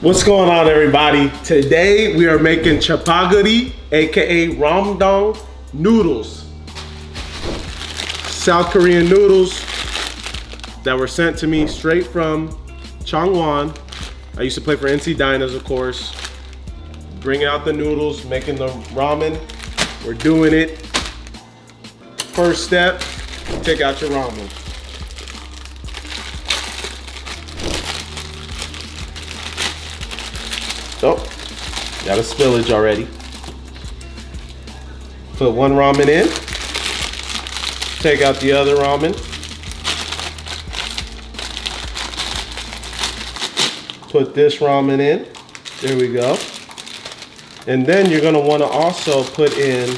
What's going on, everybody? Today we are making chapaguri, aka ramdong noodles. South Korean noodles that were sent to me straight from Changwon. I used to play for NC Dinos, of course. Bringing out the noodles, making the ramen. We're doing it. First step, take out your ramen. Oh, got a spillage already. Put one ramen in. Take out the other ramen. Put this ramen in. There we go. And then you're gonna wanna also put in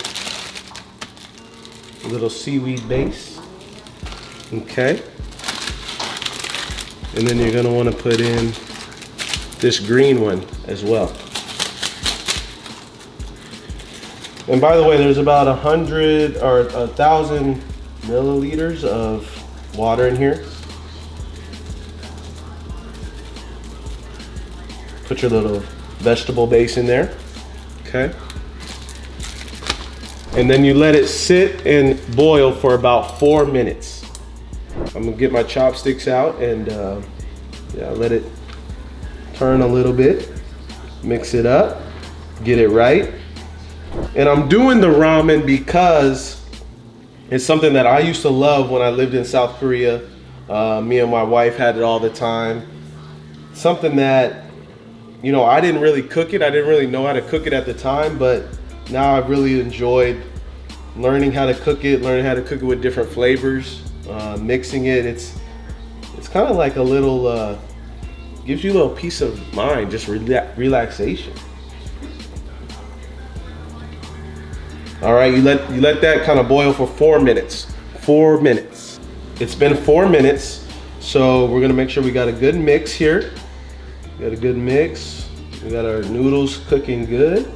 a little seaweed base. Okay. And then you're gonna wanna put in this green one as well. And by the way, there's about 100 or 1,000 milliliters of water in here. Put your little vegetable base in there, okay? And then you let it sit and boil for about 4 minutes. I'm gonna get my chopsticks out and yeah, let it turn a little bit, mix it up, get it right. And I'm doing the ramen because it's something that I used to love when I lived in South Korea. Me and my wife had it all the time. Something that, you know, I didn't really cook it. I didn't really know how to cook it at the time, but now I've really enjoyed learning how to cook it, learning how to cook it with different flavors, mixing it. It's kind of like a little, gives you a little peace of mind, just relaxation. All right, you let that kind of boil for 4 minutes. 4 minutes. It's been 4 minutes, so we're gonna make sure we got a good mix here. We got a good mix. We got our noodles cooking good,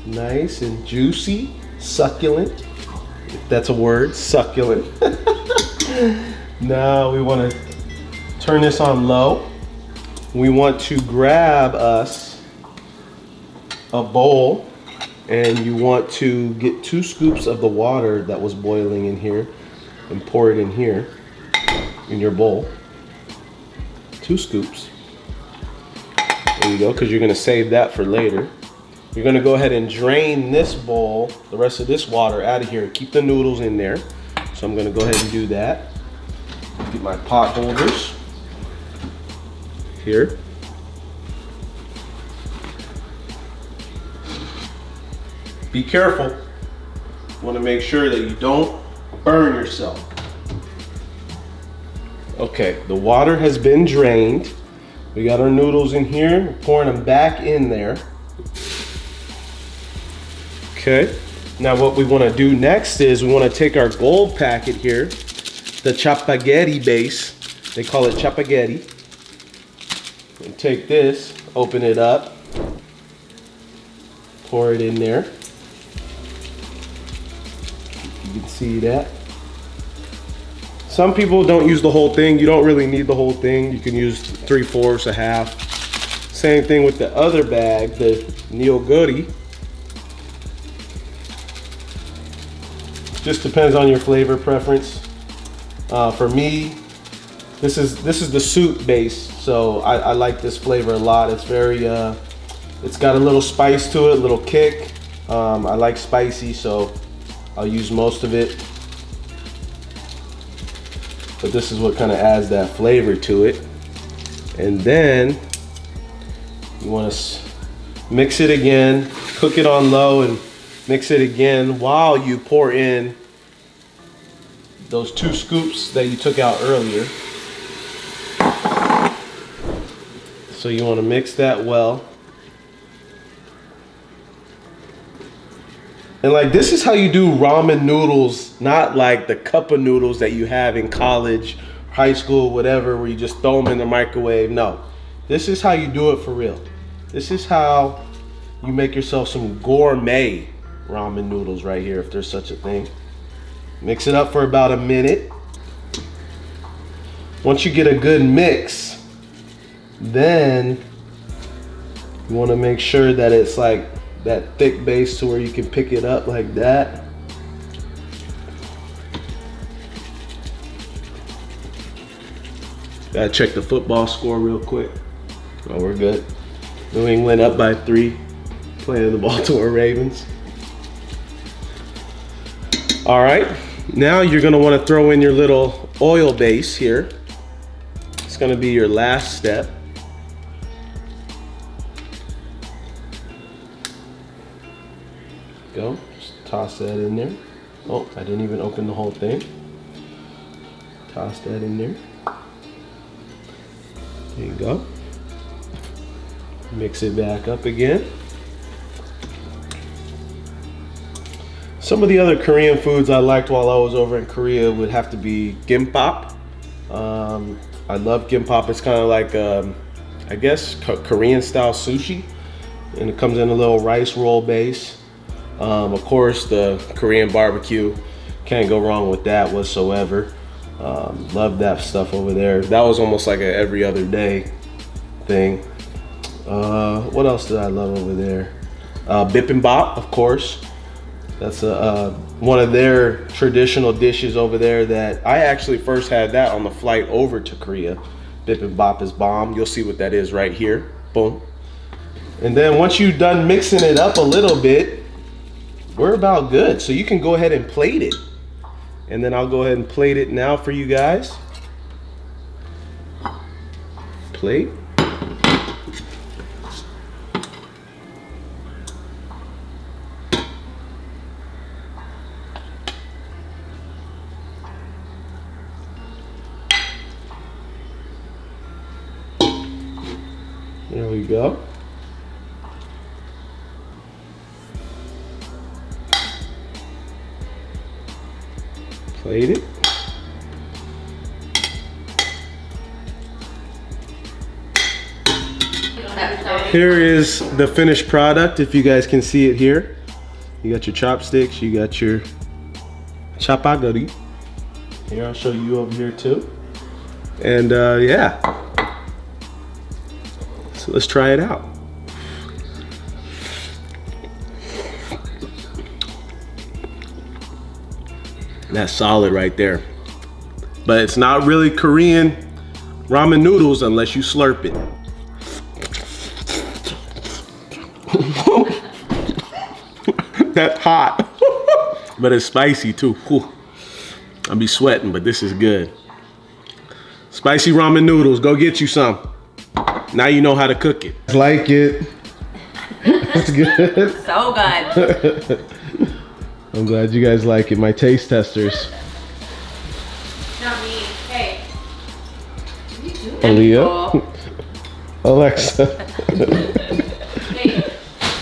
nice and juicy, succulent. If that's a word, succulent. Now we want to turn this on low. We want to grab us a bowl, and you want to get 2 scoops of the water that was boiling in here and pour it in here in your bowl. 2 scoops. There you go, because you're going to save that for later. You're going to go ahead and drain this bowl, the rest of this water out of here, and keep the noodles in there. So I'm going to go ahead and do that. Get my pot holders here. Be careful. You want to make sure that you don't burn yourself. Okay, the water has been drained. We got our noodles in here. We're pouring them back in there. Okay, now what we want to do next is we want to take our gold packet here, the chapaguri base. They call it chapaguri. And take this, open it up, pour it in there. You can see that. Some people don't use the whole thing. You don't really need the whole thing. You can use 3/4, a half. Same thing with the other bag, the neoguri. Just depends on your flavor preference. For me, this is the soup base, so I like this flavor a lot. It's very, it's got a little spice to it, a little kick. I like spicy, so I'll use most of it. But this is what kind of adds that flavor to it. And then you want to mix it again, cook it on low and mix it again while you pour in those 2 scoops that you took out earlier. So you want to mix that well. And like, this is how you do ramen noodles, not like the cup of noodles that you have in college, high school, whatever, where you just throw them in the microwave. No, this is how you do it for real. This is how you make yourself some gourmet ramen noodles right here, if there's such a thing. Mix it up for about a minute. Once you get a good mix, then You want to make sure that it's like that thick base to where you can pick it up like that. Gotta check the football score real quick. Oh, we're good. New England up by 3, playing the Baltimore Ravens. All right, now you're gonna wanna throw in your little oil base here. It's gonna be your last step. Go, just toss that in there. Oh, I didn't even open the whole thing. Toss that in there. There you go. Mix it back up again. Some of the other Korean foods I liked while I was over in Korea would have to be gimbap. I love gimbap. It's kind of like, I guess, Korean style sushi. And it comes in a little rice roll base. Of course, the Korean barbecue. Can't go wrong with that whatsoever. Love that stuff over there. That was almost like a every other day thing. What else did I love over there? Bibimbap, of course. That's one of their traditional dishes over there that I actually first had that on the flight over to Korea. Bibimbap is bomb. You'll see what that is right here. Boom. And then once you're done mixing it up a little bit, we're about good. So you can go ahead and plate it. And then I'll go ahead and plate it now for you guys. Plate. There we go. Plate it. Here is the finished product, if you guys can see it here. You got your chopsticks, you got your chapagari. Here, I'll show you over here too. And yeah. So let's try it out. That's solid right there. But it's not really Korean ramen noodles unless you slurp it. That's hot. But it's spicy too. Whew. I'll be sweating, but this is good. Spicy ramen noodles, go get you some. Now you know how to cook it. Like it. That's good. So good. I'm glad you guys like it, my taste testers. Not me. Hey. What are you doing? Aaliyah. Alexa.